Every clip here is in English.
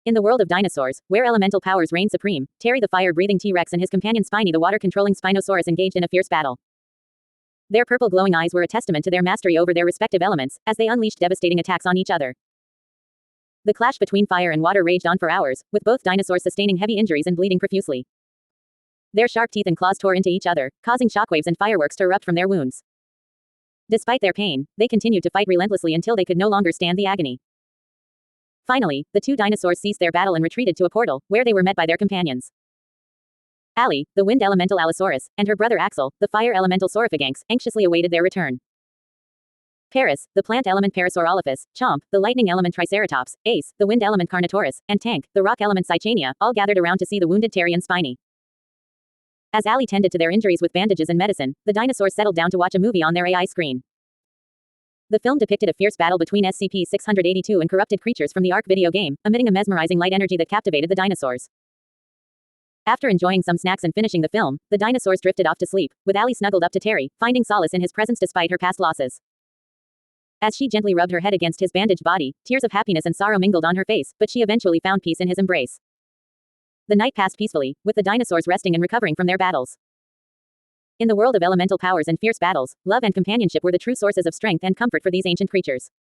In the world of dinosaurs, where elemental powers reign supreme, Terry the fire-breathing T-Rex and his companion Spiny the water-controlling Spinosaurus engaged in a fierce battle. Their purple glowing eyes were a testament to their mastery over their respective elements, as they unleashed devastating attacks on each other. The clash between fire and water raged on for hours, with both dinosaurs sustaining heavy injuries and bleeding profusely. Their sharp teeth and claws tore into each other, causing shockwaves and fireworks to erupt from their wounds. Despite their pain, they continued to fight relentlessly until they could no longer stand the agony. Finally, the two dinosaurs ceased their battle and retreated to a portal, where they were met by their companions. Allie, the wind elemental Allosaurus, and her brother Axel, the fire elemental Saurophaganx, anxiously awaited their return. Paris, the plant element Parasaurolophus, Chomp, the lightning element Triceratops, Ace, the wind element Carnotaurus, and Tank, the rock element Cychania, all gathered around to see the wounded Terry and Spiny. As Allie tended to their injuries with bandages and medicine, the dinosaurs settled down to watch a movie on their AI screen. The film depicted a fierce battle between SCP-682 and corrupted creatures from the Ark video game, emitting a mesmerizing light energy that captivated the dinosaurs. After enjoying some snacks and finishing the film, the dinosaurs drifted off to sleep, with Allie snuggled up to Terry, finding solace in his presence despite her past losses. As she gently rubbed her head against his bandaged body, tears of happiness and sorrow mingled on her face, but she eventually found peace in his embrace. The night passed peacefully, with the dinosaurs resting and recovering from their battles. In the world of elemental powers and fierce battles, love and companionship were the true sources of strength and comfort for these ancient creatures.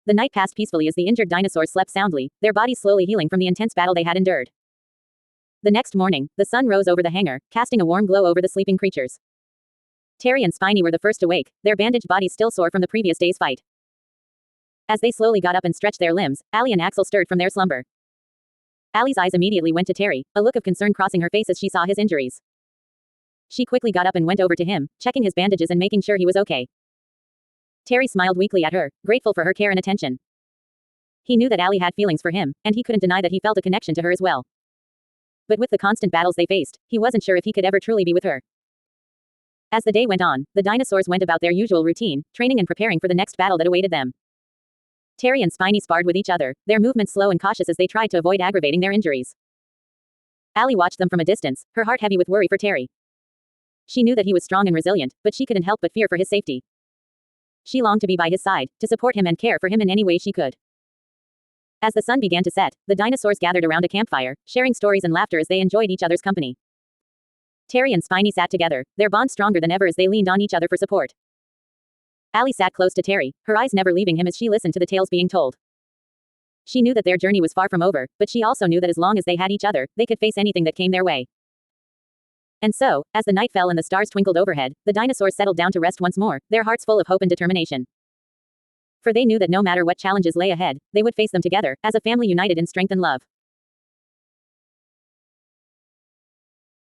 The night passed peacefully as the injured dinosaurs slept soundly, their bodies slowly healing from the intense battle they had endured. The next morning, the sun rose over the hangar, casting a warm glow over the sleeping creatures. Terry and Spiny were the first to wake, their bandaged bodies still sore from the previous day's fight. As they slowly got up and stretched their limbs, Allie and Axel stirred from their slumber. Allie's eyes immediately went to Terry, a look of concern crossing her face as she saw his injuries. She quickly got up and went over to him, checking his bandages and making sure he was okay. Terry smiled weakly at her, grateful for her care and attention. He knew that Allie had feelings for him, and he couldn't deny that he felt a connection to her as well. But with the constant battles they faced, he wasn't sure if he could ever truly be with her. As the day went on, the dinosaurs went about their usual routine, training and preparing for the next battle that awaited them. Terry and Spiny sparred with each other, their movements slow and cautious as they tried to avoid aggravating their injuries. Allie watched them from a distance, her heart heavy with worry for Terry. She knew that he was strong and resilient, but she couldn't help but fear for his safety. She longed to be by his side, to support him and care for him in any way she could. As the sun began to set, the dinosaurs gathered around a campfire, sharing stories and laughter as they enjoyed each other's company. Terry and Spiny sat together, their bond stronger than ever as they leaned on each other for support. Allie sat close to Terry, her eyes never leaving him as she listened to the tales being told. She knew that their journey was far from over, but she also knew that as long as they had each other, they could face anything that came their way. And so, as the night fell and the stars twinkled overhead, the dinosaurs settled down to rest once more, their hearts full of hope and determination. For they knew that no matter what challenges lay ahead, they would face them together, as a family united in strength and love.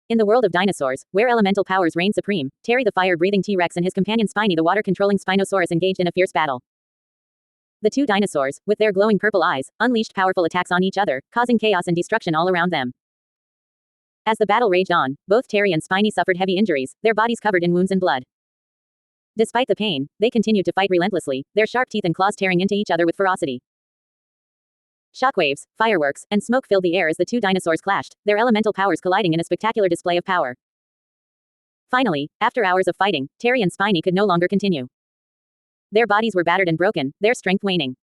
In the world of dinosaurs, where elemental powers reign supreme, Terry the fire-breathing T-Rex and his companion Spiny the water-controlling Spinosaurus engaged in a fierce battle. The two dinosaurs, with their glowing purple eyes, unleashed powerful attacks on each other, causing chaos and destruction all around them. As the battle raged on, both Terry and Spiny suffered heavy injuries, their bodies covered in wounds and blood. Despite the pain, they continued to fight relentlessly, their sharp teeth and claws tearing into each other with ferocity. Shockwaves, fireworks, and smoke filled the air as the two dinosaurs clashed, their elemental powers colliding in a spectacular display of power. Finally, after hours of fighting, Terry and Spiny could no longer continue. Their bodies were battered and broken, their strength waning.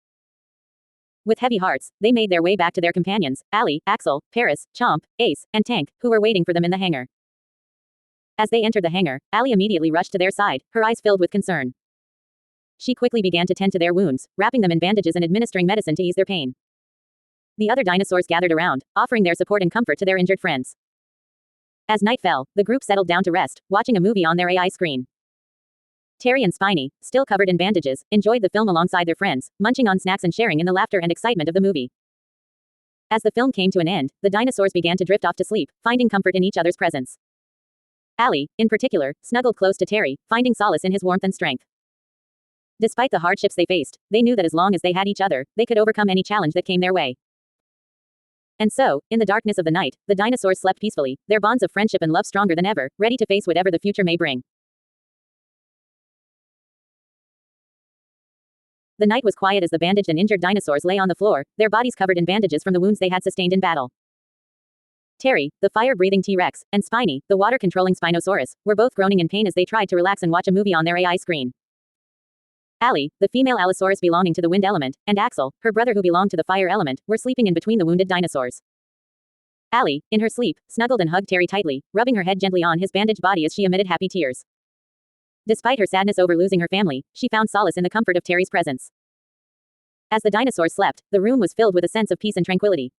With heavy hearts, they made their way back to their companions, Allie, Axel, Paris, Chomp, Ace, and Tank, who were waiting for them in the hangar. As they entered the hangar, Allie immediately rushed to their side, her eyes filled with concern. She quickly began to tend to their wounds, wrapping them in bandages and administering medicine to ease their pain. The other dinosaurs gathered around, offering their support and comfort to their injured friends. As night fell, the group settled down to rest, watching a movie on their AI screen. Terry and Spiny, still covered in bandages, enjoyed the film alongside their friends, munching on snacks and sharing in the laughter and excitement of the movie. As the film came to an end, the dinosaurs began to drift off to sleep, finding comfort in each other's presence. Allie, in particular, snuggled close to Terry, finding solace in his warmth and strength. Despite the hardships they faced, they knew that as long as they had each other, they could overcome any challenge that came their way. And so, in the darkness of the night, the dinosaurs slept peacefully, their bonds of friendship and love stronger than ever, ready to face whatever the future may bring. The night was quiet as the bandaged and injured dinosaurs lay on the floor, their bodies covered in bandages from the wounds they had sustained in battle. Terry, the fire-breathing T-Rex, and Spiny, the water-controlling Spinosaurus, were both groaning in pain as they tried to relax and watch a movie on their AI screen. Allie, the female Allosaurus belonging to the wind element, and Axel, her brother who belonged to the fire element, were sleeping in between the wounded dinosaurs. Allie, in her sleep, snuggled and hugged Terry tightly, rubbing her head gently on his bandaged body as she emitted happy tears. Despite her sadness over losing her family, she found solace in the comfort of Terry's presence. As the dinosaurs slept, the room was filled with a sense of peace and tranquility.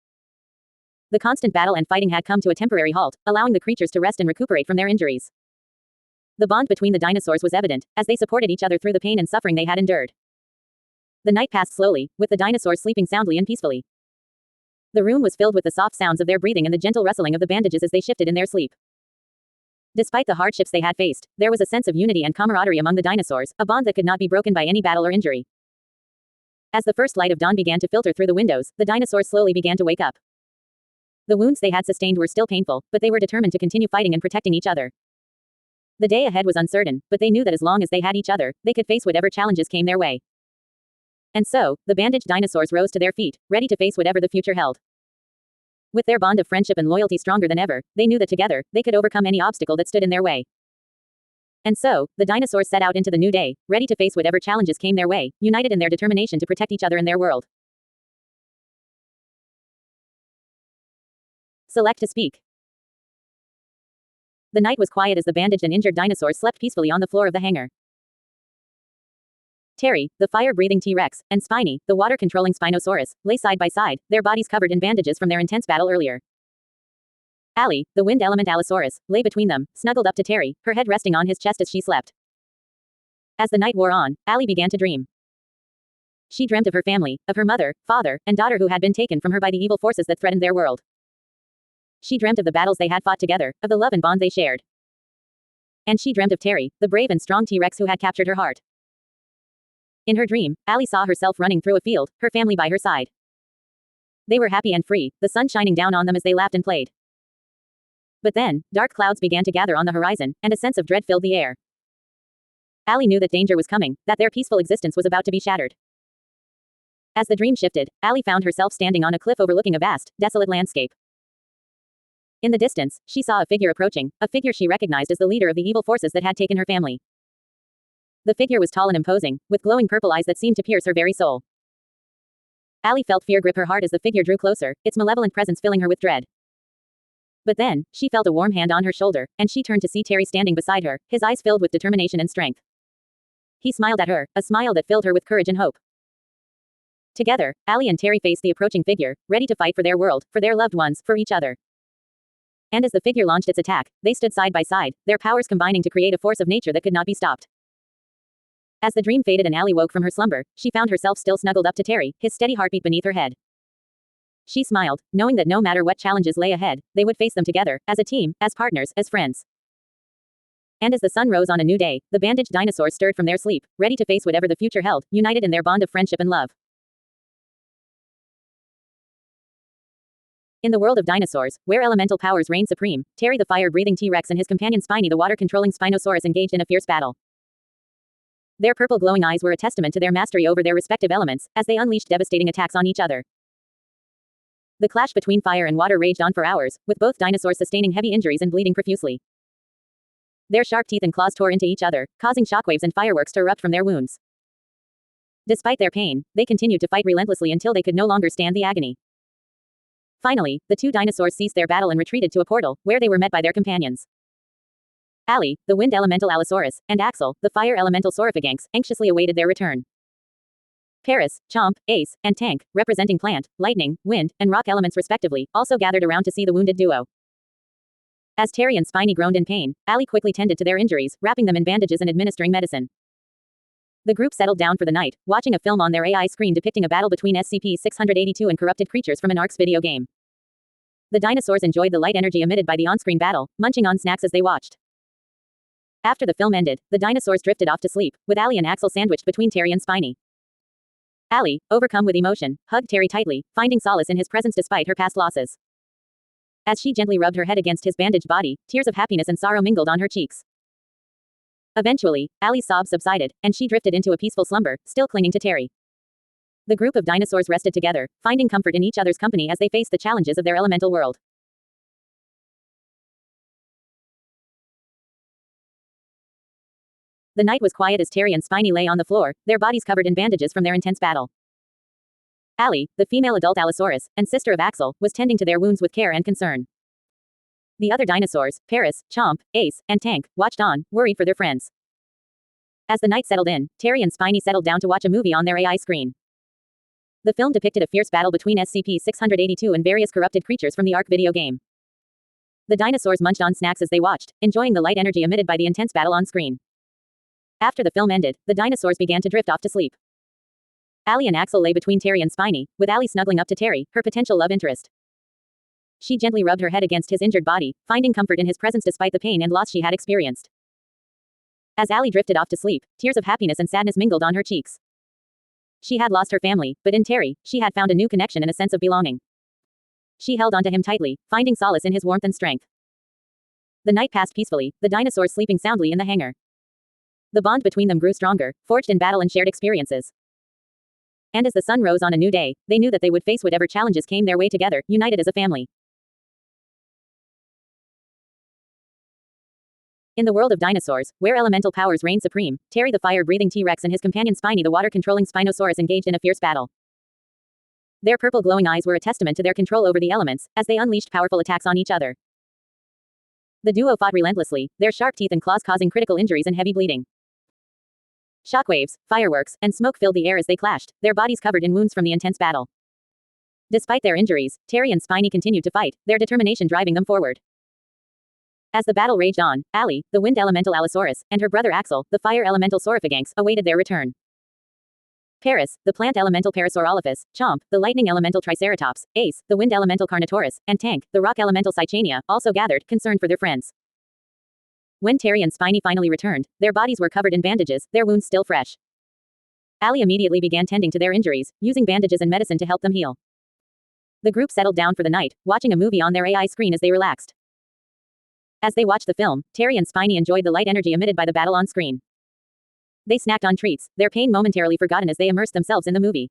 The constant battle and fighting had come to a temporary halt, allowing the creatures to rest and recuperate from their injuries. The bond between the dinosaurs was evident, as they supported each other through the pain and suffering they had endured. The night passed slowly, with the dinosaurs sleeping soundly and peacefully. The room was filled with the soft sounds of their breathing and the gentle rustling of the bandages as they shifted in their sleep. Despite the hardships they had faced, there was a sense of unity and camaraderie among the dinosaurs, a bond that could not be broken by any battle or injury. As the first light of dawn began to filter through the windows, the dinosaurs slowly began to wake up. The wounds they had sustained were still painful, but they were determined to continue fighting and protecting each other. The day ahead was uncertain, but they knew that as long as they had each other, they could face whatever challenges came their way. And so, the bandaged dinosaurs rose to their feet, ready to face whatever the future held. With their bond of friendship and loyalty stronger than ever, they knew that together, they could overcome any obstacle that stood in their way. And so, the dinosaurs set out into the new day, ready to face whatever challenges came their way, united in their determination to protect each other and their world. Select to speak. The night was quiet as the bandaged and injured dinosaurs slept peacefully on the floor of the hangar. Terry, the fire-breathing T-Rex, and Spiny, the water-controlling Spinosaurus, lay side by side, their bodies covered in bandages from their intense battle earlier. Allie, the wind element Allosaurus, lay between them, snuggled up to Terry, her head resting on his chest as she slept. As the night wore on, Allie began to dream. She dreamt of her family, of her mother, father, and daughter who had been taken from her by the evil forces that threatened their world. She dreamt of the battles they had fought together, of the love and bond they shared. And she dreamt of Terry, the brave and strong T-Rex who had captured her heart. In her dream, Allie saw herself running through a field, her family by her side. They were happy and free, the sun shining down on them as they laughed and played. But then, dark clouds began to gather on the horizon, and a sense of dread filled the air. Allie knew that danger was coming, that their peaceful existence was about to be shattered. As the dream shifted, Allie found herself standing on a cliff overlooking a vast, desolate landscape. In the distance, she saw a figure approaching, a figure she recognized as the leader of the evil forces that had taken her family. The figure was tall and imposing, with glowing purple eyes that seemed to pierce her very soul. Allie felt fear grip her heart as the figure drew closer, its malevolent presence filling her with dread. But then, she felt a warm hand on her shoulder, and she turned to see Terry standing beside her, his eyes filled with determination and strength. He smiled at her, a smile that filled her with courage and hope. Together, Allie and Terry faced the approaching figure, ready to fight for their world, for their loved ones, for each other. And as the figure launched its attack, they stood side by side, their powers combining to create a force of nature that could not be stopped. As the dream faded and Allie woke from her slumber, she found herself still snuggled up to Terry, his steady heartbeat beneath her head. She smiled, knowing that no matter what challenges lay ahead, they would face them together, as a team, as partners, as friends. And as the sun rose on a new day, the bandaged dinosaurs stirred from their sleep, ready to face whatever the future held, united in their bond of friendship and love. In the world of dinosaurs, where elemental powers reign supreme, Terry the fire-breathing T-Rex and his companion Spiny the water-controlling Spinosaurus engaged in a fierce battle. Their purple glowing eyes were a testament to their mastery over their respective elements, as they unleashed devastating attacks on each other. The clash between fire and water raged on for hours, with both dinosaurs sustaining heavy injuries and bleeding profusely. Their sharp teeth and claws tore into each other, causing shockwaves and fireworks to erupt from their wounds. Despite their pain, they continued to fight relentlessly until they could no longer stand the agony. Finally, the two dinosaurs ceased their battle and retreated to a portal, where they were met by their companions. Allie, the wind elemental Allosaurus, and Axel, the fire elemental Saurophaganx, anxiously awaited their return. Paris, Chomp, Ace, and Tank, representing plant, lightning, wind, and rock elements respectively, also gathered around to see the wounded duo. As Terry and Spiny groaned in pain, Allie quickly tended to their injuries, wrapping them in bandages and administering medicine. The group settled down for the night, watching a film on their AI screen depicting a battle between SCP-682 and corrupted creatures from an ARX video game. The dinosaurs enjoyed the light energy emitted by the on-screen battle, munching on snacks as they watched. After the film ended, the dinosaurs drifted off to sleep, with Allie and Axel sandwiched between Terry and Spiny. Allie, overcome with emotion, hugged Terry tightly, finding solace in his presence despite her past losses. As she gently rubbed her head against his bandaged body, tears of happiness and sorrow mingled on her cheeks. Eventually, Allie's sobs subsided, and she drifted into a peaceful slumber, still clinging to Terry. The group of dinosaurs rested together, finding comfort in each other's company as they faced the challenges of their elemental world. The night was quiet as Terry and Spiny lay on the floor, their bodies covered in bandages from their intense battle. Allie, the female adult Allosaurus, and sister of Axel, was tending to their wounds with care and concern. The other dinosaurs, Paris, Chomp, Ace, and Tank, watched on, worried for their friends. As the night settled in, Terry and Spiny settled down to watch a movie on their AI screen. The film depicted a fierce battle between SCP-682 and various corrupted creatures from the Ark video game. The dinosaurs munched on snacks as they watched, enjoying the light energy emitted by the intense battle on screen. After the film ended, the dinosaurs began to drift off to sleep. Allie and Axel lay between Terry and Spiny, with Allie snuggling up to Terry, her potential love interest. She gently rubbed her head against his injured body, finding comfort in his presence despite the pain and loss she had experienced. As Allie drifted off to sleep, tears of happiness and sadness mingled on her cheeks. She had lost her family, but in Terry, she had found a new connection and a sense of belonging. She held onto him tightly, finding solace in his warmth and strength. The night passed peacefully, the dinosaurs sleeping soundly in the hangar. The bond between them grew stronger, forged in battle and shared experiences. And as the sun rose on a new day, they knew that they would face whatever challenges came their way together, united as a family. In the world of dinosaurs, where elemental powers reign supreme, Terry the fire-breathing T-Rex and his companion Spiny the water-controlling Spinosaurus engaged in a fierce battle. Their purple glowing eyes were a testament to their control over the elements, as they unleashed powerful attacks on each other. The duo fought relentlessly, their sharp teeth and claws causing critical injuries and heavy bleeding. Shockwaves, fireworks, and smoke filled the air as they clashed, their bodies covered in wounds from the intense battle. Despite their injuries, Terry and Spiny continued to fight, their determination driving them forward. As the battle raged on, Allie, the wind elemental Allosaurus, and her brother Axel, the fire elemental Saurophaganx, awaited their return. Paris, the plant elemental Parasaurolophus, Chomp, the lightning elemental Triceratops, Ace, the wind elemental Carnotaurus, and Tank, the rock elemental Cychania, also gathered, concerned for their friends. When Terry and Spiny finally returned, their bodies were covered in bandages, their wounds still fresh. Allie immediately began tending to their injuries, using bandages and medicine to help them heal. The group settled down for the night, watching a movie on their AI screen as they relaxed. As they watched the film, Terry and Spiny enjoyed the light energy emitted by the battle on screen. They snacked on treats, their pain momentarily forgotten as they immersed themselves in the movie.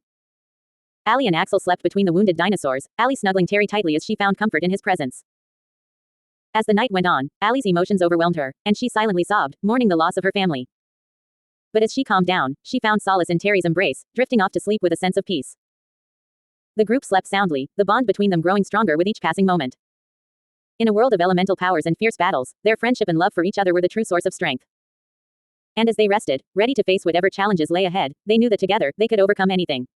Allie and Axel slept between the wounded dinosaurs, Allie snuggling Terry tightly as she found comfort in his presence. As the night went on, Allie's emotions overwhelmed her, and she silently sobbed, mourning the loss of her family. But as she calmed down, she found solace in Terry's embrace, drifting off to sleep with a sense of peace. The group slept soundly, the bond between them growing stronger with each passing moment. In a world of elemental powers and fierce battles, their friendship and love for each other were the true source of strength. And as they rested, ready to face whatever challenges lay ahead, they knew that together, they could overcome anything.